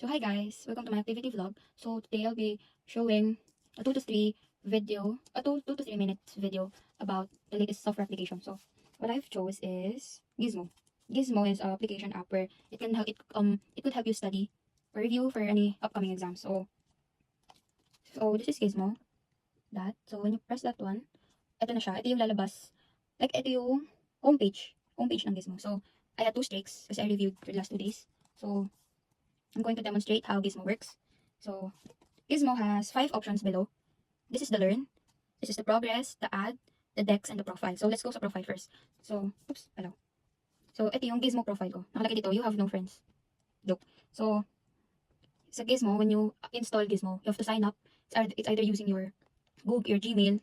So hi guys, welcome to my activity vlog. So today I'll be showing a 2 to 3 minutes video about the latest software application. So what I've chose is Gizmo. Gizmo is an application app where it could help you study or review for any upcoming exams. So this is Gizmo. So when you press that one, ito na siya. Ito yung lalabas. Like ito yung homepage ng Gizmo. So I had 2 streaks kasi I reviewed for the last 2 days. So I'm going to demonstrate how Gizmo works. So, Gizmo has 5 options below. This is the learn. This is the progress, the add, the dex, and the profile. So, let's go sa profile first. So, hello. So, ito yung Gizmo profile ko. Nakalagay dito, you have no friends. Joke. So, sa Gizmo, when you install Gizmo, you have to sign up. It's either using your Google, your Gmail,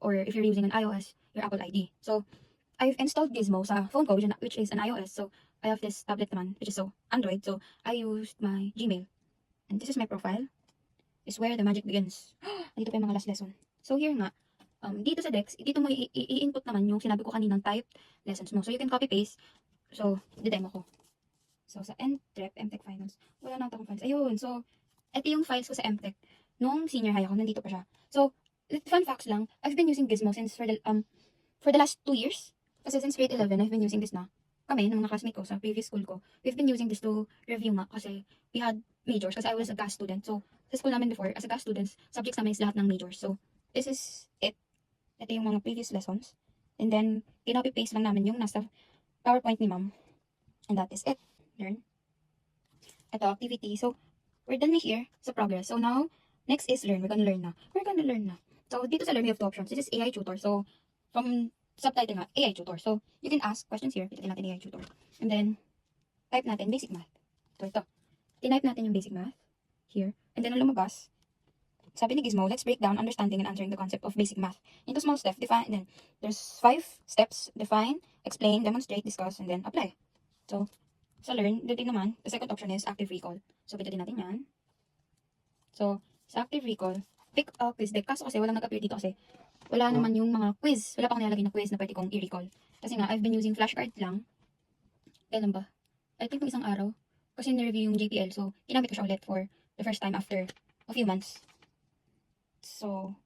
or if you're using an iOS, your Apple ID. So, I've installed Gizmo sa phone ko, which is an iOS. So, I have this tablet naman, which is Android. So, I used my Gmail. And this is my profile. Is where the magic begins. Dito pa yung mga last lesson. So, here nga, dito sa Dex, dito mo i-input naman yung sinabi ko kaninang typed lessons mo. So, you can copy-paste. So, didemo ko. So, sa MTech Finals, wala na akong files. Ayun, so, ito yung files ko sa MTech. Nung senior high ako, nandito pa siya. So, fun facts lang, I've been using Gizmo since for the last 2 years. Kasi since grade 11, I've been using this na. Kami, ng mga classmate ko sa previous school ko, we've been using this to review nga kasi we had majors kasi I was a GAS student. So, sa school namin before, as a GAS students, subjects namin is lahat ng majors. So, this is it. Ito yung mga previous lessons. And then, kinopy-paste lang namin yung nasa PowerPoint ni ma'am. And that is it. Learn. Ito, activity. So, we're done na here sa progress. So, now, next is learn. We're gonna learn na. So, dito sa learn, we have 2 options. This is AI tutor. So, from subtitle nga, AI tutor. So, you can ask questions here. Pilitin natin AI tutor. And then, type natin basic math. Ito. Tinype natin yung basic math. Here. And then, ang lumabas, sabi ni Gizmo, let's break down understanding and answering the concept of basic math into small steps. Define, and then, there's 5 steps. Define, explain, demonstrate, discuss, and then apply. So, sa learn, dito naman, the second option is active recall. So, pindutin natin yan. So, sa active recall, pick a quiz deck. Kaso kasi, walang nag-appear dito kasi wala naman yung mga quiz. Wala pa akong nilalagay na quiz na pwede kong i-recall. Kasi nga, I've been using flashcards lang. Kailan ba? I think isang araw. Kasi na-review yung JPL. So, ginamit ko siya ulit for the first time after a few months. So,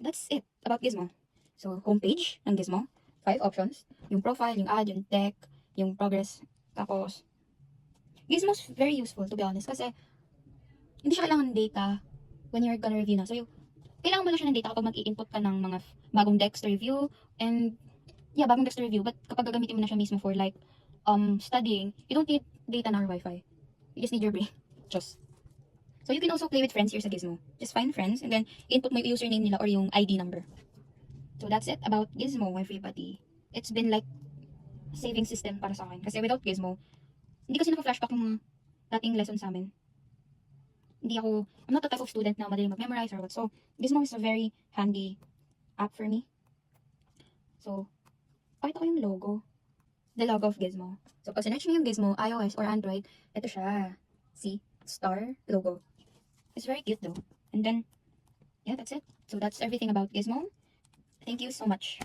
that's it about Gizmo. So, homepage ng Gizmo. 5 options. Yung profile, yung add, yung deck, yung progress. Tapos, Gizmo's very useful to be honest. Kasi, hindi siya kailangan ng data when you're gonna review na. So, kailangan mo lang siya ng data kapag mag-i-input ka ng mga bagong decks to review. And, yeah, bagong decks to review. But kapag gagamitin mo na siya mismo for like, studying, you don't need data na or Wi-Fi. You just need your brain. Just. So, you can also play with friends here sa Gizmo. Just find friends and then input mo yung username nila or yung ID number. So, that's it about Gizmo, everybody. It's been like a saving system para sa akin. Kasi without Gizmo, hindi kasi naka-flashback yung mga dating lessons sa amin. I'm not the type of student na madaling mag-memorize or what. So, Gizmo is a very handy app for me. So, pakita ko yung logo. The logo of Gizmo. So, pag sinerch mo yung Gizmo, iOS or Android, ito siya. See? Star logo. It's very cute though. And then, yeah, that's it. So, that's everything about Gizmo. Thank you so much.